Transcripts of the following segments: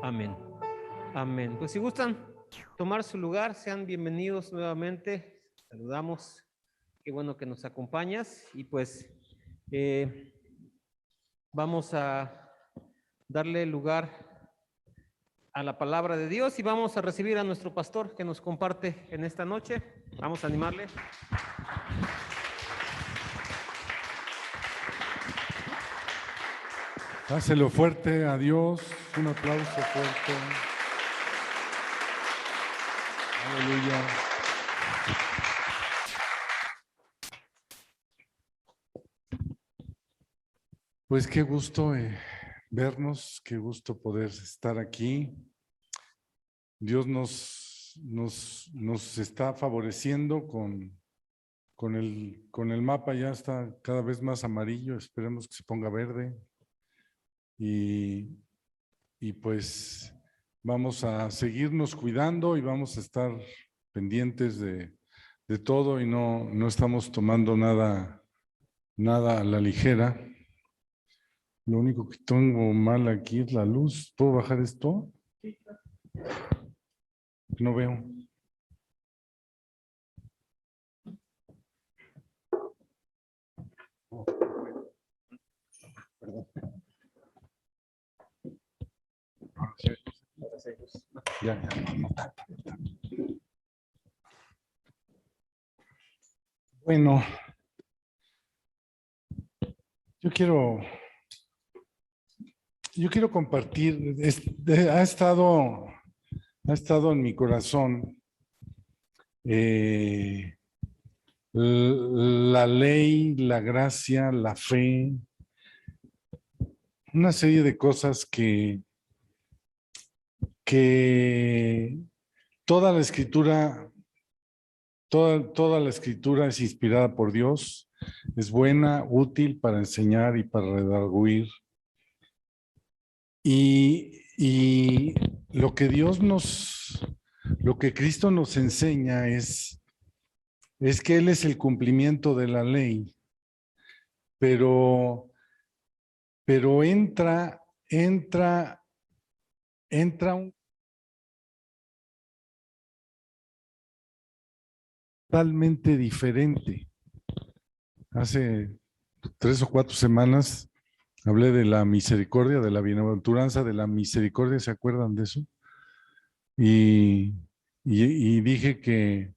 Amén. Amén. Pues si gustan tomar su lugar, sean bienvenidos nuevamente. Saludamos. Qué bueno que nos acompañas. Y pues vamos a darle lugar a la palabra de Dios y vamos a recibir a nuestro pastor que nos comparte en esta noche. Vamos a animarle. Dáselo fuerte a Dios, un aplauso fuerte. Aleluya. Pues qué gusto vernos, qué gusto poder estar aquí. Dios nos está favoreciendo con el mapa, ya está cada vez más amarillo, esperemos que se ponga verde. Y pues vamos a seguirnos cuidando y vamos a estar pendientes de todo y no estamos tomando nada a la ligera. Lo único que tengo mal aquí es la luz. ¿Puedo bajar esto? No veo. Perdón. Ya. Bueno, yo quiero compartir, ha estado en mi corazón la ley, la gracia, la fe, una serie de cosas que toda la escritura, toda la escritura es inspirada por Dios, es buena, útil para enseñar y para redarguir. Y lo que lo que Cristo nos enseña es que Él es el cumplimiento de la ley, pero entra un totalmente diferente. Hace 3 o 4 semanas hablé de la misericordia, de la bienaventuranza, de la misericordia, ¿se acuerdan de eso? Y dije que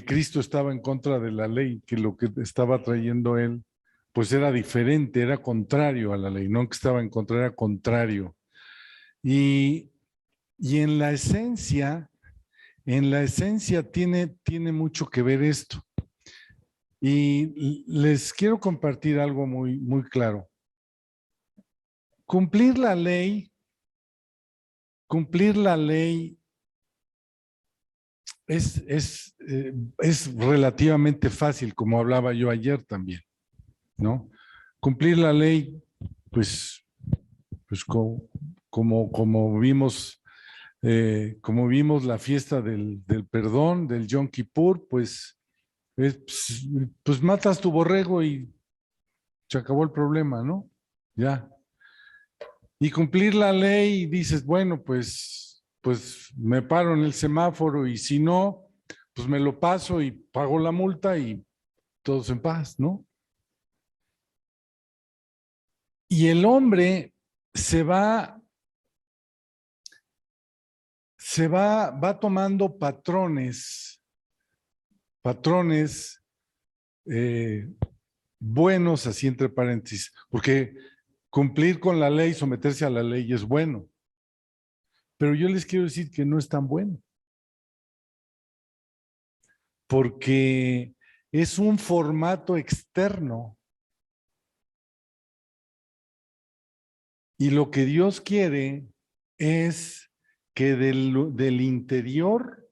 Cristo estaba en contra de la ley, que lo que estaba trayendo Él, pues era diferente, era contrario a la ley, no que estaba en contra, era contrario. Y en la esencia tiene mucho que ver esto. Y les quiero compartir algo muy, muy claro. Cumplir la ley es relativamente fácil, como hablaba yo ayer también, ¿no? Cumplir la ley, pues como vimos la fiesta del perdón, del Yom Kippur, pues matas tu borrego y se acabó el problema, ¿no? Ya. Y cumplir la ley, dices, bueno, pues me paro en el semáforo y si no, pues me lo paso y pago la multa y todos en paz, ¿no? Y el hombre va tomando patrones eh, buenos, así entre paréntesis, porque cumplir con la ley, someterse a la ley es bueno. Pero yo les quiero decir que no es tan bueno. Porque es un formato externo. Y lo que Dios quiere es que del interior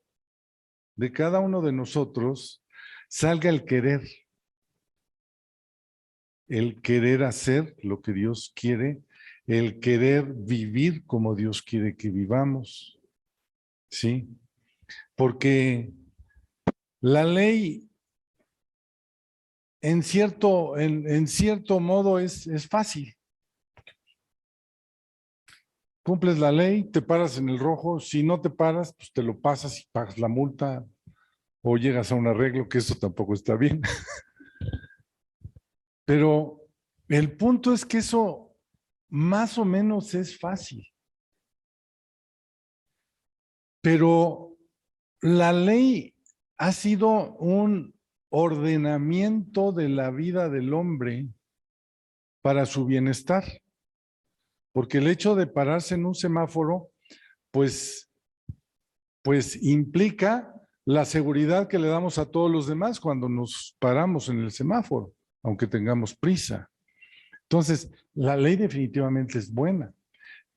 de cada uno de nosotros salga el querer hacer lo que Dios quiere, el querer vivir como Dios quiere que vivamos, ¿sí? Porque la ley en cierto modo es fácil. cumples la ley, te paras en el rojo, si no te paras, pues te lo pasas y pagas la multa o llegas a un arreglo, que eso tampoco está bien. Pero el punto es que eso más o menos es fácil. Pero la ley ha sido un ordenamiento de la vida del hombre para su bienestar. Porque el hecho de pararse en un semáforo, pues implica la seguridad que le damos a todos los demás cuando nos paramos en el semáforo, aunque tengamos prisa. Entonces, la ley definitivamente es buena,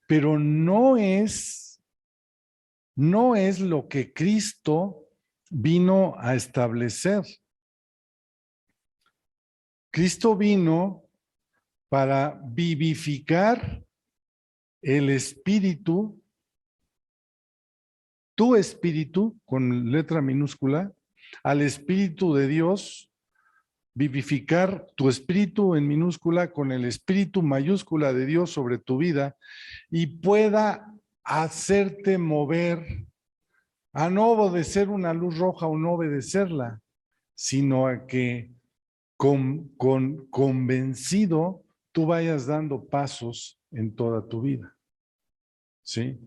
pero no es lo que Cristo vino a establecer. Cristo vino para vivificar el espíritu, tu espíritu, con letra minúscula, al espíritu de Dios, vivificar tu espíritu en minúscula con el espíritu mayúscula de Dios sobre tu vida y pueda hacerte mover a no obedecer una luz roja o no obedecerla, sino a que convencido tú vayas dando pasos en toda tu vida. ¿Sí?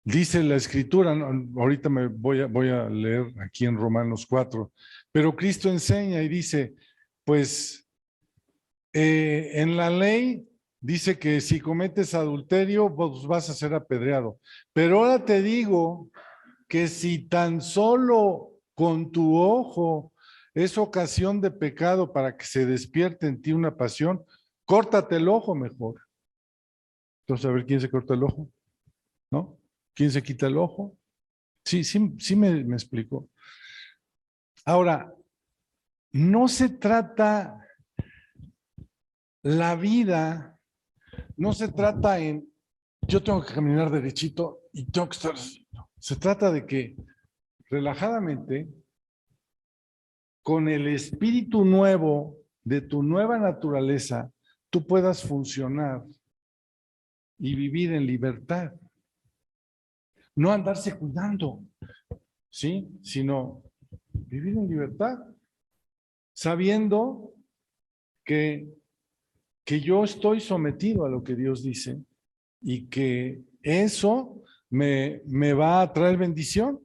Dice la escritura, ahorita me voy a leer aquí en Romanos 4, pero Cristo enseña y dice, pues en la ley dice que si cometes adulterio, pues vas a ser apedreado. Pero ahora te digo que si tan solo con tu ojo es ocasión de pecado para que se despierte en ti una pasión, córtate el ojo mejor. Entonces, a ver quién se corta el ojo, ¿no? ¿Quién se quita el ojo? Sí me explico. Ahora, no se trata la vida, no se trata en yo tengo que caminar derechito y tengo que estar así. Se trata de que relajadamente, con el espíritu nuevo de tu nueva naturaleza, tú puedas funcionar y vivir en libertad. No andarse cuidando, ¿sí? Sino vivir en libertad, sabiendo que yo estoy sometido a lo que Dios dice y que eso me va a traer bendición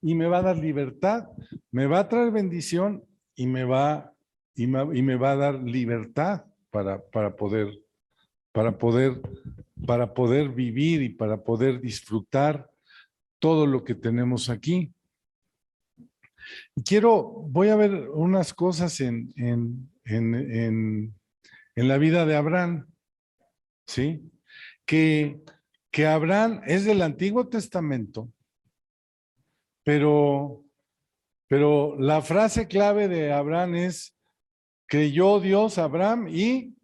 y me va a dar libertad, me va a traer bendición y me va a dar libertad para poder vivir y para poder disfrutar todo lo que tenemos aquí. Voy a ver unas cosas en la vida de Abraham, ¿sí? Que Abraham es del Antiguo Testamento, pero la frase clave de Abraham es, creyó Dios a Abraham y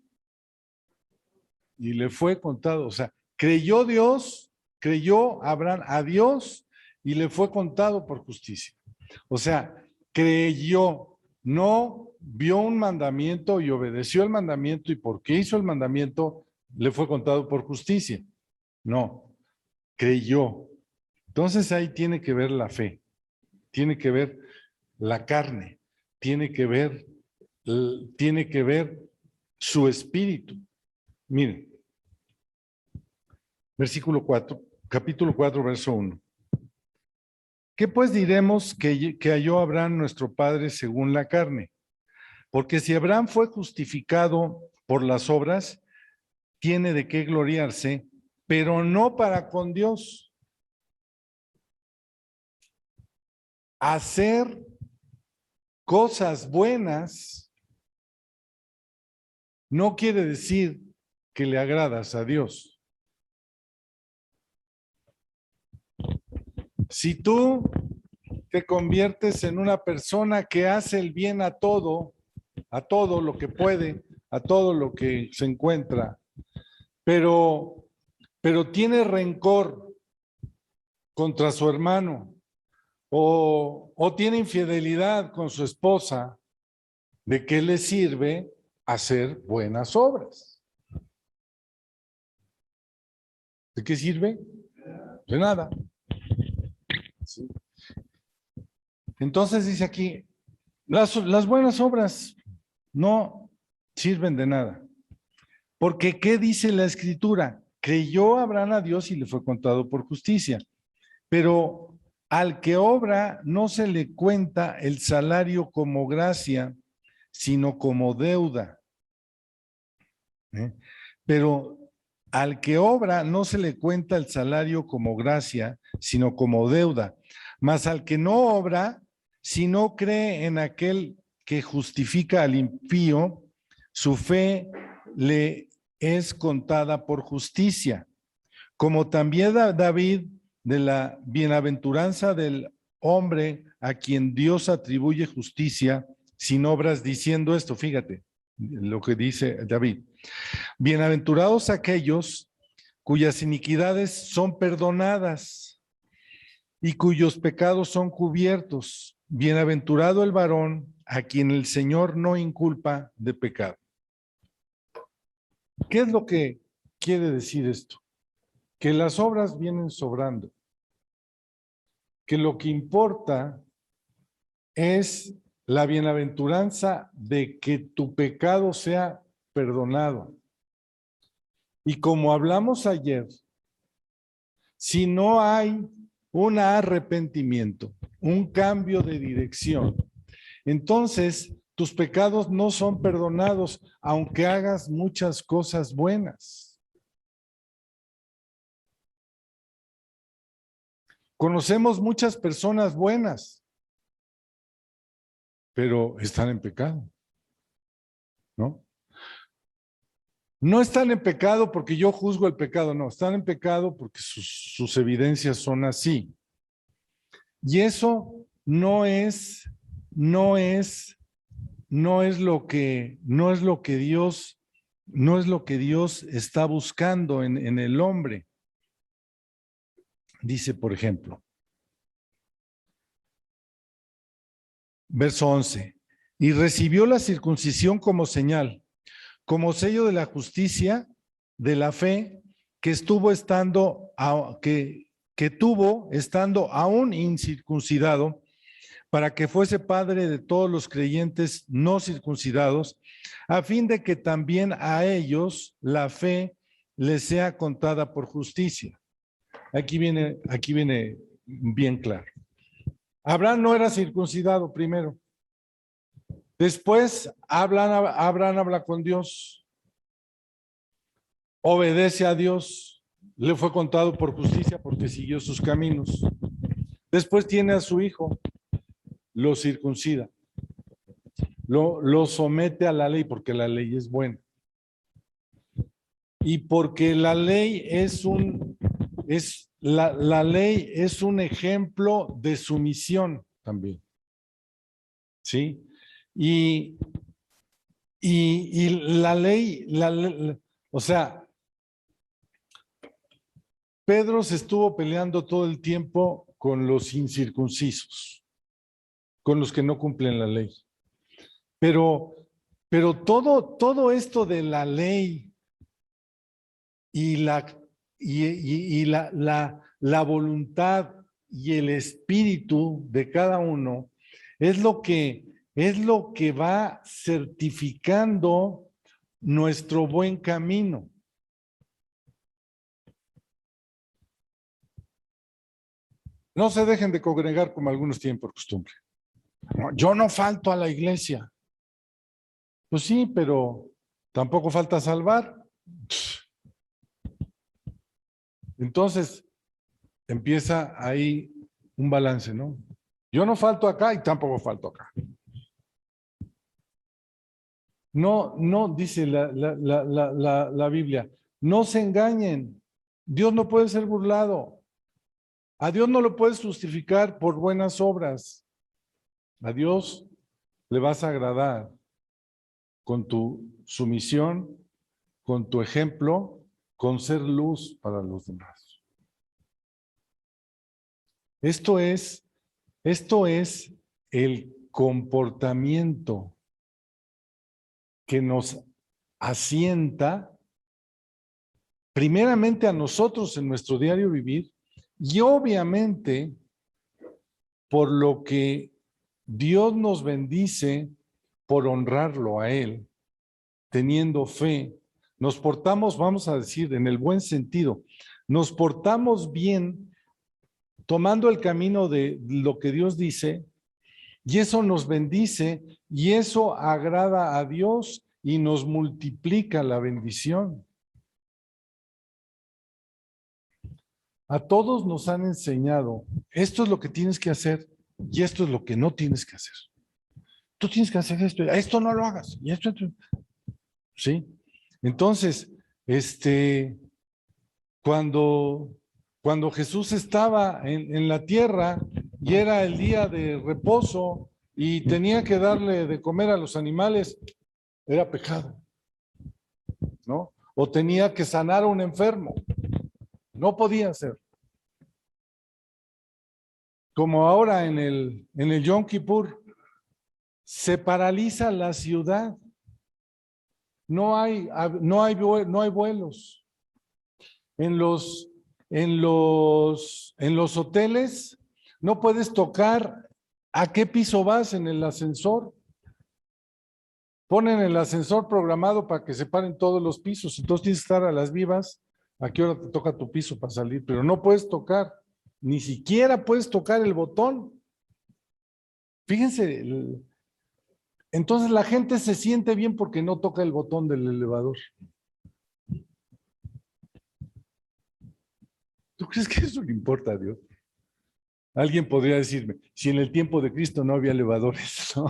le fue contado. O sea, creyó Abraham a Dios y le fue contado por justicia. O sea, creyó, no vio un mandamiento y obedeció el mandamiento y porque hizo el mandamiento le fue contado por justicia. No, creyó. Entonces ahí tiene que ver la fe, tiene que ver la carne, tiene que ver su espíritu. Miren, versículo 4, capítulo 4, verso 1. ¿Qué pues diremos que halló Abraham nuestro padre según la carne? Porque si Abraham fue justificado por las obras, tiene de qué gloriarse, pero no para con Dios. Hacer cosas buenas no quiere decir que le agradas a Dios. Si tú te conviertes en una persona que hace el bien a todo lo que puede, a todo lo que se encuentra, pero tiene rencor contra su hermano o tiene infidelidad con su esposa, ¿de qué le sirve hacer buenas obras. ¿De qué sirve? De nada. ¿Sí? Entonces dice aquí, las buenas obras no sirven de nada. Porque ¿qué dice la Escritura? Creyó Abraham a Dios y le fue contado por justicia. Pero al que obra no se le cuenta el salario como gracia, sino como deuda. Pero al que obra no se le cuenta el salario como gracia, sino como deuda. Mas al que no obra, si no cree en aquel que justifica al impío, su fe le es contada por justicia. Como también David, de la bienaventuranza del hombre a quien Dios atribuye justicia sin obras, diciendo esto, fíjate lo que dice David. Bienaventurados aquellos cuyas iniquidades son perdonadas y cuyos pecados son cubiertos. Bienaventurado el varón a quien el Señor no inculpa de pecado. ¿Qué es lo que quiere decir esto? Que las obras vienen sobrando, que lo que importa es la bienaventuranza de que tu pecado sea perdonado. Y como hablamos ayer, si no hay un arrepentimiento, un cambio de dirección, entonces tus pecados no son perdonados, aunque hagas muchas cosas buenas. Conocemos muchas personas buenas, pero están en pecado, ¿no? No están en pecado porque yo juzgo el pecado, no, están en pecado porque sus evidencias son así. Y eso no es lo que Dios está buscando en el hombre. Dice, por ejemplo, verso 11, y recibió la circuncisión como señal, como sello de la justicia, de la fe, que tuvo estando aún incircuncidado, para que fuese padre de todos los creyentes no circuncidados, a fin de que también a ellos la fe les sea contada por justicia. Aquí viene bien claro. Abraham no era circuncidado primero. Después Abraham habla con Dios, obedece a Dios, le fue contado por justicia porque siguió sus caminos. Después tiene a su hijo, lo circuncida, lo somete a la ley porque la ley es buena. Y porque la ley la ley es un ejemplo de sumisión también. ¿Sí? Y la ley, o sea, Pedro se estuvo peleando todo el tiempo con los incircuncisos, con los que no cumplen la ley. Pero todo esto de la ley y la voluntad y el espíritu de cada uno es lo que va certificando nuestro buen camino. No se dejen de congregar como algunos tienen por costumbre. No, yo no falto a la iglesia. Pues sí, pero tampoco falta salvar. Entonces, empieza ahí un balance, ¿no? Yo no falto acá y tampoco falto acá. No, dice la Biblia, no se engañen. Dios no puede ser burlado. A Dios no lo puedes justificar por buenas obras. A Dios le vas a agradar con tu sumisión, con tu ejemplo, con ser luz para los demás. Esto es el comportamiento que nos asienta primeramente a nosotros en nuestro diario vivir y obviamente por lo que Dios nos bendice por honrarlo a Él, teniendo fe, nos portamos, vamos a decir, en el buen sentido, nos portamos bien tomando el camino de lo que Dios dice y eso nos bendice y eso agrada a Dios y nos multiplica la bendición. A todos nos han enseñado, esto es lo que tienes que hacer y esto es lo que no tienes que hacer. Tú tienes que hacer esto no lo hagas, y esto, ¿sí? Entonces, cuando Jesús estaba en la tierra y era el día de reposo y tenía que darle de comer a los animales, era pecado, ¿no? O tenía que sanar a un enfermo, no podía hacer. Como ahora en el Yom Kippur, se paraliza la ciudad. No hay vuelos. En los hoteles no puedes tocar a qué piso vas en el ascensor. Ponen el ascensor programado para que se paren todos los pisos. Entonces tienes que estar a las vivas a qué hora te toca tu piso para salir, pero no puedes tocar, ni siquiera puedes tocar el botón. Fíjense, entonces la gente se siente bien porque no toca el botón del elevador. ¿Tú crees que eso le importa a Dios? Alguien podría decirme, si en el tiempo de Cristo no había elevadores, ¿no?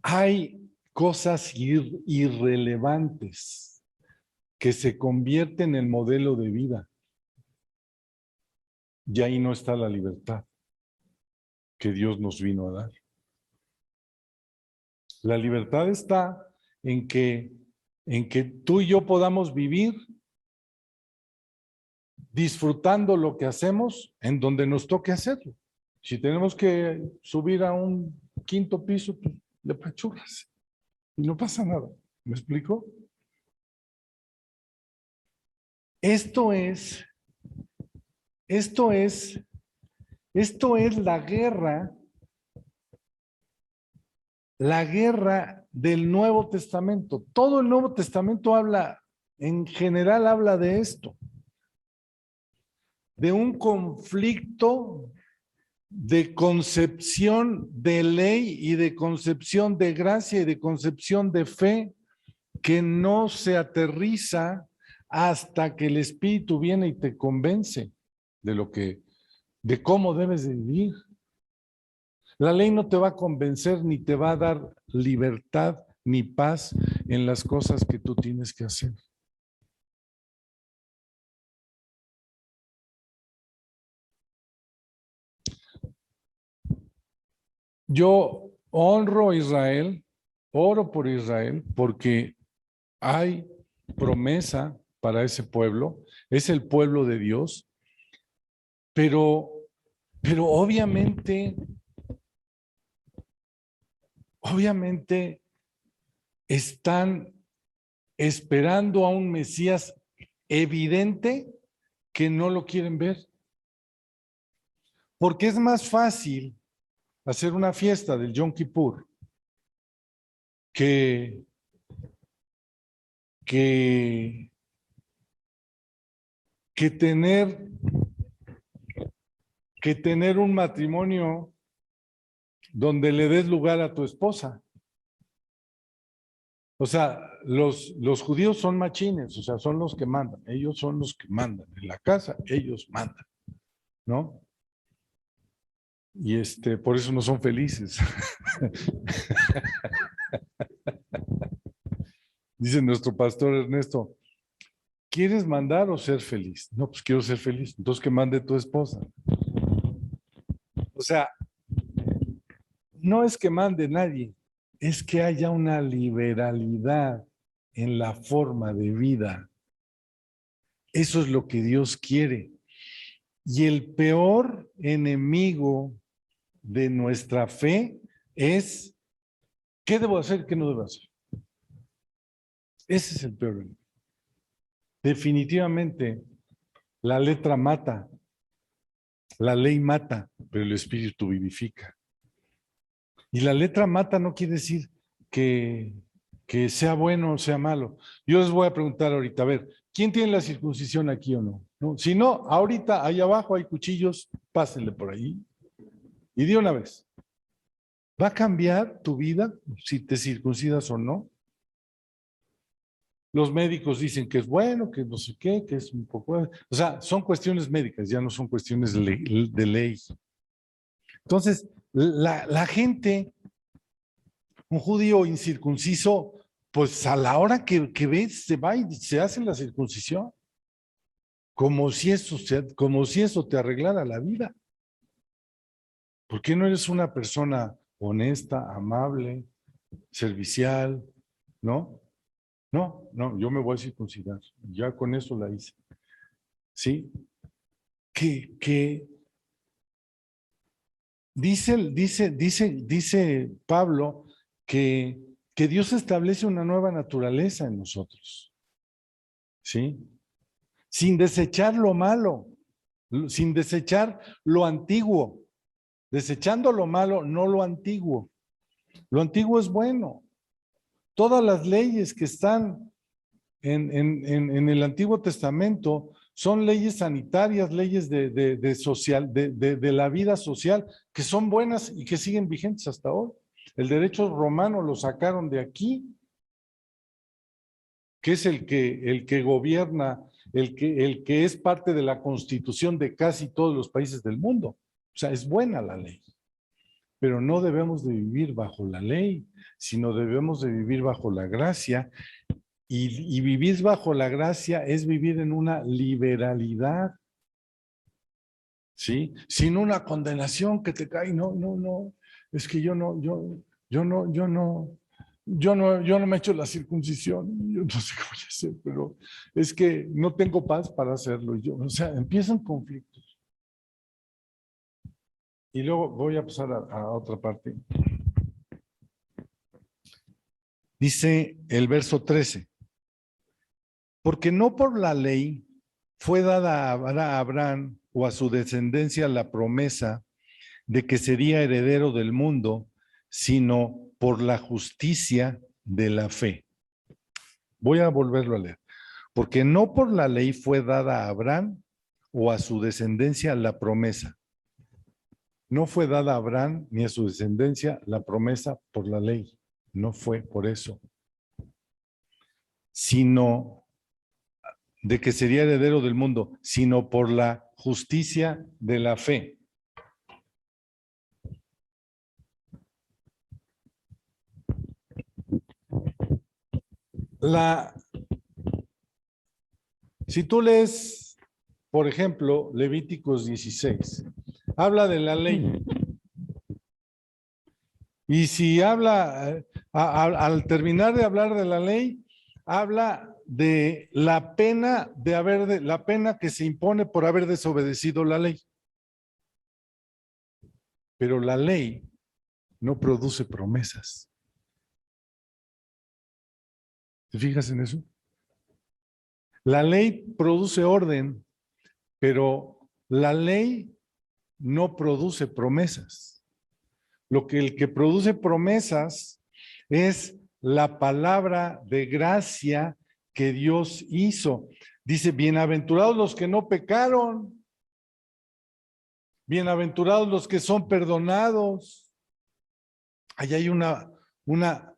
Hay cosas irrelevantes que se convierten en modelo de vida. Y ahí no está la libertad que Dios nos vino a dar. La libertad está en que tú y yo podamos vivir disfrutando lo que hacemos en donde nos toque hacerlo. Si tenemos que subir a un quinto piso, pues le apachurras y no pasa nada. ¿Me explico? Esto es la guerra del Nuevo Testamento. Todo el Nuevo Testamento en general habla de esto, de un conflicto de concepción de ley y de concepción de gracia y de concepción de fe que no se aterriza hasta que el Espíritu viene y te convence de cómo debes de vivir. La ley no te va a convencer ni te va a dar libertad ni paz en las cosas que tú tienes que hacer. Yo honro a Israel, oro por Israel, porque hay promesa para ese pueblo, es el pueblo de Dios, pero obviamente están esperando a un Mesías evidente que no lo quieren ver. Porque es más fácil hacer una fiesta del Yom Kippur que tener un matrimonio donde le des lugar a tu esposa. O sea, los judíos son machines, o sea, son los que mandan, ellos son los que mandan, en la casa ellos mandan, ¿no? Y por eso no son felices. Dice nuestro pastor Ernesto, ¿quieres mandar o ser feliz? No, pues quiero ser feliz, entonces que mande tu esposa. O sea, no es que mande nadie, es que haya una liberalidad en la forma de vida. Eso es lo que Dios quiere. Y el peor enemigo de nuestra fe es ¿qué debo hacer, qué no debo hacer? Ese es el peor enemigo. Definitivamente, la letra mata, la ley mata, pero el espíritu vivifica. Y la letra mata no quiere decir que sea bueno o sea malo. Yo les voy a preguntar ahorita, a ver, ¿quién tiene la circuncisión aquí o no? ¿No? Si no, ahorita ahí abajo hay cuchillos, pásenle por ahí. Y de una vez, ¿va a cambiar tu vida si te circuncidas o no? Los médicos dicen que es bueno, que no sé qué, que es un poco... O sea, son cuestiones médicas, ya no son cuestiones de ley. Entonces, la gente, un judío incircunciso, pues a la hora que ve, se va y se hace la circuncisión. Como si eso te arreglara la vida. ¿Por qué no eres una persona honesta, amable, servicial? ¿No? No, yo me voy a circuncidar. Ya con eso la hice. ¿Sí? Que dice Pablo que Dios establece una nueva naturaleza en nosotros. ¿Sí? Sin desechar lo malo, sin desechar lo antiguo. Desechando lo malo, no lo antiguo. Lo antiguo es bueno. Todas las leyes que están en el Antiguo Testamento son leyes sanitarias, leyes de la vida social, que son buenas y que siguen vigentes hasta hoy. El derecho romano lo sacaron de aquí, que es el que gobierna, el que es parte de la constitución de casi todos los países del mundo. O sea, es buena la ley. Pero no debemos de vivir bajo la ley, sino debemos de vivir bajo la gracia. Y vivir bajo la gracia es vivir en una liberalidad, ¿sí? Sin una condenación que te cae. No. Es que yo no me he hecho la circuncisión. Yo no sé cómo voy a hacer, pero es que no tengo paz para hacerlo. O sea, empiezan conflictos. Y luego voy a pasar a otra parte. Dice el verso 13. Porque no por la ley fue dada a Abraham o a su descendencia la promesa de que sería heredero del mundo, sino por la justicia de la fe. Voy a volverlo a leer. Porque no por la ley fue dada a Abraham o a su descendencia la promesa. No fue dada a Abraham ni a su descendencia la promesa por la ley. No fue por eso. Sino de que sería heredero del mundo, sino por la justicia de la fe. Si tú lees, por ejemplo, Levíticos 16, habla de la ley. Y si habla, al terminar de hablar de la ley, habla de la pena la pena que se impone por haber desobedecido la ley. Pero la ley no produce promesas. ¿Te fijas en eso? La ley produce orden, pero la ley no produce promesas. El que produce promesas es la palabra de gracia que Dios hizo. Dice, bienaventurados los que no pecaron, bienaventurados los que son perdonados. Ahí hay una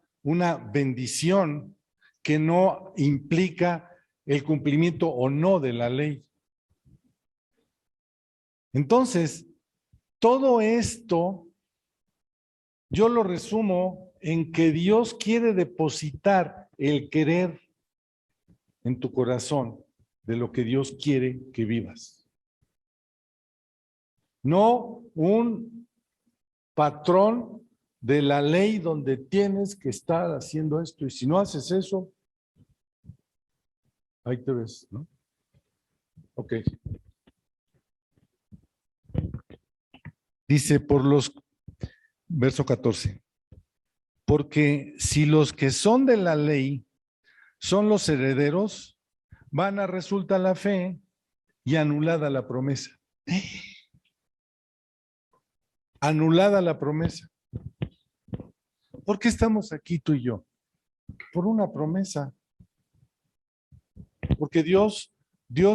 bendición que no implica el cumplimiento o no de la ley. Entonces, todo esto yo lo resumo en que Dios quiere depositar el querer en tu corazón de lo que Dios quiere que vivas. No un patrón de la ley donde tienes que estar haciendo esto y si no haces eso, ahí te ves, ¿no? Ok. Dice, verso 14. Porque si los que son de la ley son los herederos, vana resulta la fe y anulada la promesa. Anulada la promesa. ¿Por qué estamos aquí tú y yo? Por una promesa. Porque Dios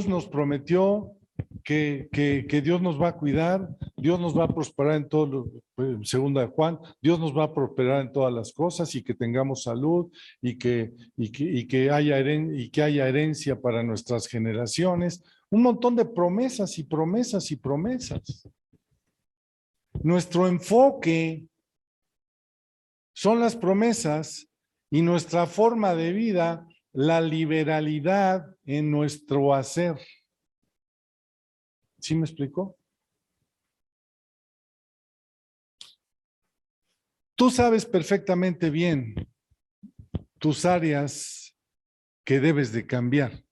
nos prometió que Dios nos va a cuidar, Dios nos va a prosperar en todo, segunda de Juan, Dios nos va a prosperar en todas las cosas y que tengamos salud y que haya herencia para nuestras generaciones. Un montón de promesas y promesas y promesas. Nuestro enfoque son las promesas y nuestra forma de vida, la liberalidad en nuestro hacer. ¿Sí me explicó? Tú sabes perfectamente bien tus áreas que debes de cambiar.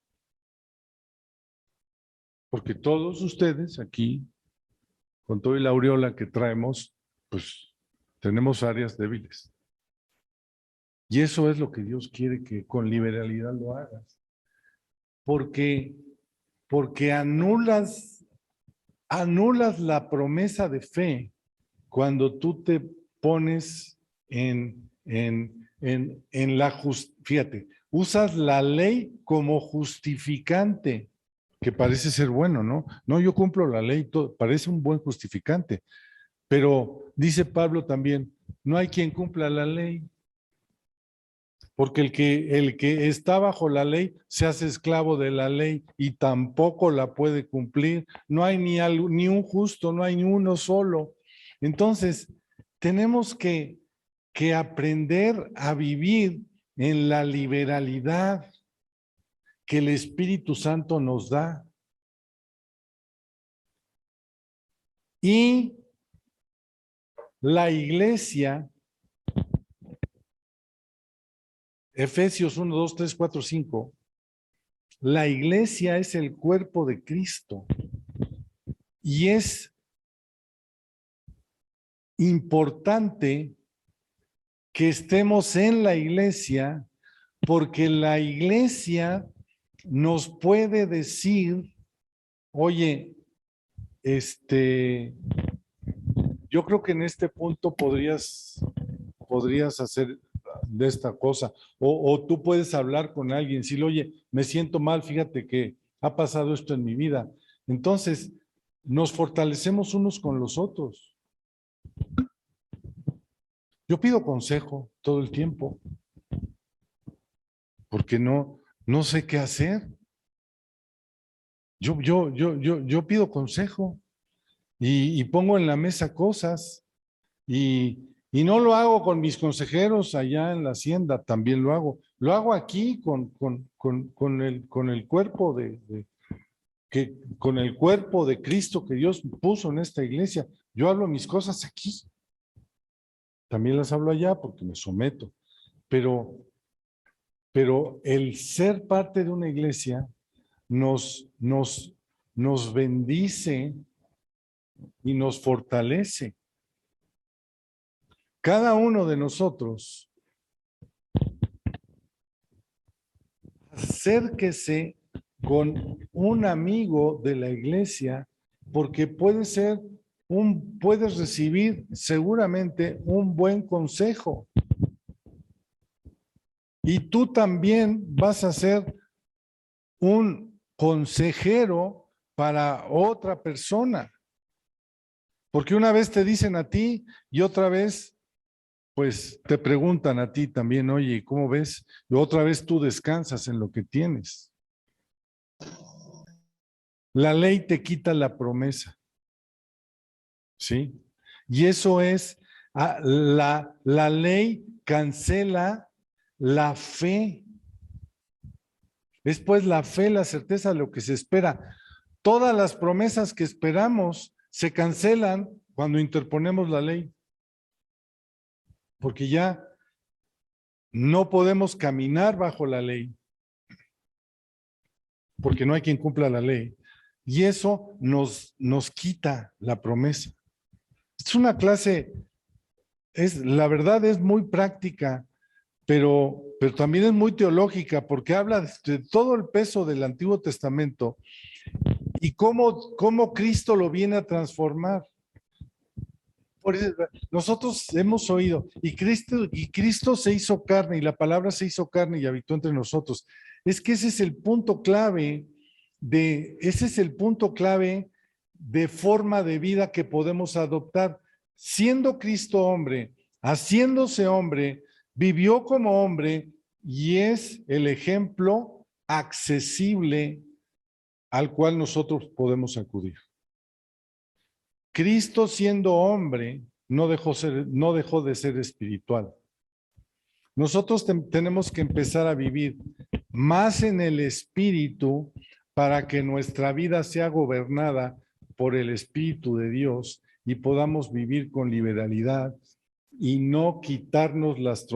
Porque todos ustedes aquí, con toda la aureola que traemos, pues tenemos áreas débiles. Y eso es lo que Dios quiere que con liberalidad lo hagas. Porque anulas la promesa de fe cuando tú te pones fíjate, usas la ley como justificante, que parece ser bueno, ¿no? No, yo cumplo la ley, parece un buen justificante, pero dice Pablo también, no hay quien cumpla la ley, porque el que está bajo la ley se hace esclavo de la ley y tampoco la puede cumplir. No hay ni un justo, no hay ni uno solo. Entonces, tenemos que aprender a vivir en la liberalidad que el Espíritu Santo nos da. Y la iglesia, Efesios 1, 2, 3, 4, 5, la iglesia es el cuerpo de Cristo y es importante que estemos en la iglesia porque la iglesia nos puede decir, oye, yo creo que en este punto podrías hacer de esta cosa, o tú puedes hablar con alguien, decirle, oye, me siento mal, fíjate que ha pasado esto en mi vida. Entonces, nos fortalecemos unos con los otros. Yo pido consejo todo el tiempo, porque no sé qué hacer. Yo pido consejo y pongo en la mesa cosas y no lo hago con mis consejeros allá en la hacienda, también lo hago. Lo hago aquí con el cuerpo con el cuerpo de Cristo que Dios puso en esta iglesia. Yo hablo mis cosas aquí. También las hablo allá porque me someto. Pero el ser parte de una iglesia nos bendice y nos fortalece. Cada uno de nosotros, acérquese con un amigo de la iglesia, porque puedes recibir seguramente un buen consejo. Y tú también vas a ser un consejero para otra persona. Porque una vez te dicen a ti y otra vez pues te preguntan a ti también, oye, ¿cómo ves? Y otra vez tú descansas en lo que tienes. La ley te quita la promesa, ¿sí? Y eso es, la ley cancela la fe. Es pues la fe, la certeza de lo que se espera. Todas las promesas que esperamos se cancelan cuando interponemos la ley. Porque ya no podemos caminar bajo la ley, porque no hay quien cumpla la ley. Y eso nos quita la promesa. Es una clase la verdad es muy práctica, pero también es muy teológica porque habla de todo el peso del Antiguo Testamento y cómo Cristo lo viene a transformar. Por eso, nosotros hemos oído, y Cristo se hizo carne, y la palabra se hizo carne y habitó entre nosotros. Es que ese es el punto clave de forma de vida que podemos adoptar. Siendo Cristo hombre, haciéndose hombre, vivió como hombre y es el ejemplo accesible al cual nosotros podemos acudir. Cristo siendo hombre no dejó de ser espiritual. Nosotros tenemos que empezar a vivir más en el espíritu para que nuestra vida sea gobernada por el Espíritu de Dios y podamos vivir con liberalidad y no quitarnos las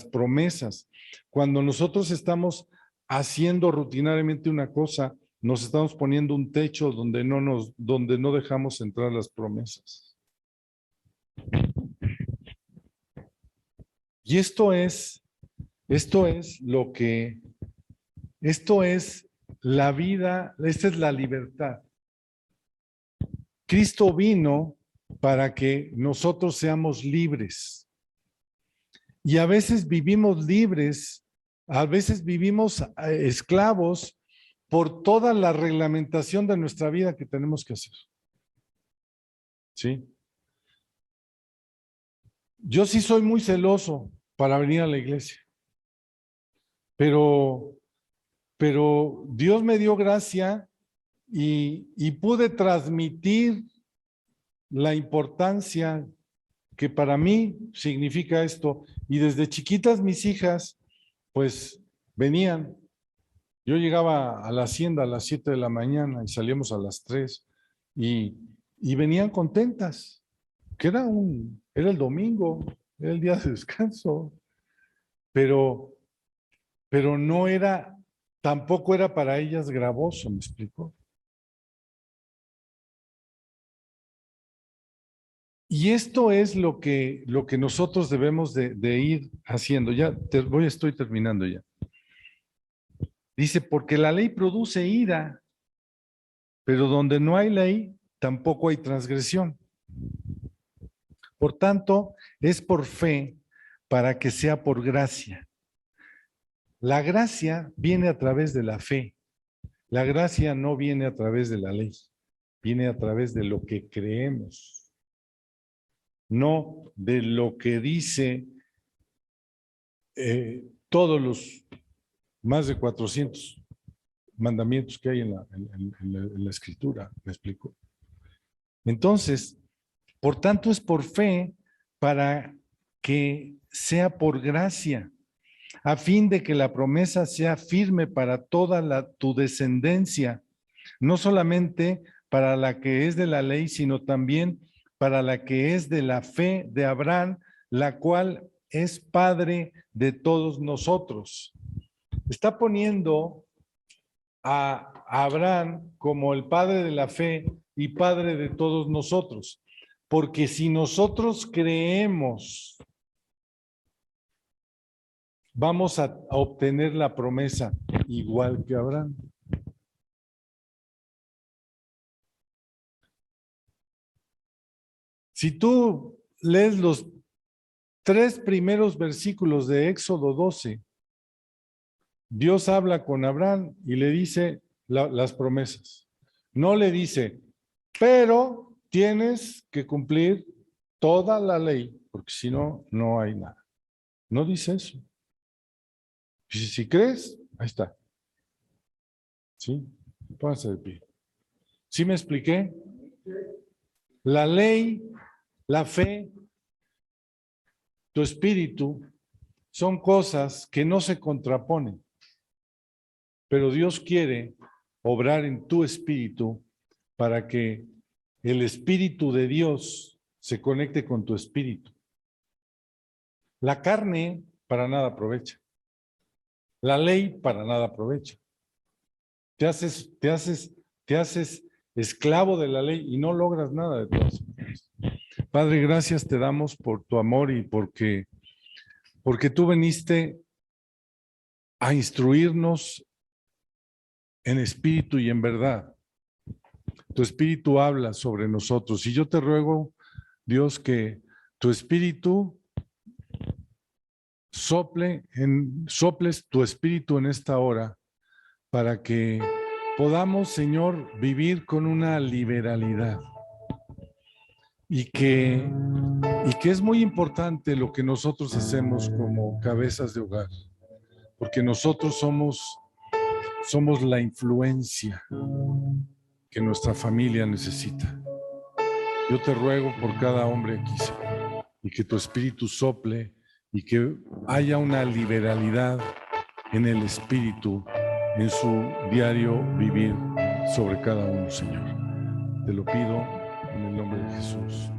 promesas. Cuando nosotros estamos haciendo rutinariamente una cosa, nos estamos poniendo un techo donde no dejamos entrar las promesas. Y esto es la vida, esta es la libertad. Cristo vino para que nosotros seamos libres. Y a veces vivimos libres, a veces vivimos esclavos por toda la reglamentación de nuestra vida que tenemos que hacer. ¿Sí? Yo sí soy muy celoso para venir a la iglesia, pero Dios me dio gracia y pude transmitir la importancia que para mí significa esto. Y desde chiquitas mis hijas, pues venían. Yo llegaba a la hacienda a las 7 de la mañana y salíamos a las 3 y venían contentas, que era el domingo, era el día de descanso, pero no era, tampoco era para ellas gravoso, ¿me explico? Y esto es lo que nosotros debemos de ir haciendo. Ya estoy terminando ya. Dice, porque la ley produce ira, pero donde no hay ley, tampoco hay transgresión. Por tanto, es por fe para que sea por gracia. La gracia viene a través de la fe. La gracia no viene a través de la ley, viene a través de lo que creemos, no de lo que dice todos los más de 400 mandamientos que hay en la escritura, ¿me explico? Entonces, por tanto es por fe para que sea por gracia, a fin de que la promesa sea firme para toda tu descendencia, no solamente para la que es de la ley, sino también para la que es de la fe de Abraham, la cual es padre de todos nosotros. Está poniendo a Abraham como el padre de la fe y padre de todos nosotros, porque si nosotros creemos, vamos a obtener la promesa igual que Abraham. Si tú lees los 3 primeros versículos de Éxodo 12, Dios habla con Abraham y le dice las promesas. No le dice, pero tienes que cumplir toda la ley, porque si no, no hay nada. No dice eso. Si crees, ahí está. ¿Sí? Pónganse de pie. ¿Sí me expliqué? La ley, la fe, tu espíritu, son cosas que no se contraponen. Pero Dios quiere obrar en tu espíritu para que el espíritu de Dios se conecte con tu espíritu. La carne para nada aprovecha. La ley para nada aprovecha. Te haces esclavo de la ley y no logras nada de todo eso. Padre, gracias te damos por tu amor y porque tú viniste a instruirnos en espíritu y en verdad. Tu espíritu habla sobre nosotros y yo te ruego, Dios, que tu espíritu soples tu espíritu en esta hora para que podamos, Señor, vivir con una liberalidad y que es muy importante lo que nosotros hacemos como cabezas de hogar, porque nosotros somos la influencia que nuestra familia necesita. Yo te ruego por cada hombre aquí, Señor, y que tu espíritu sople y que haya una liberalidad en el espíritu, en su diario vivir sobre cada uno, Señor. Te lo pido en el nombre de Jesús.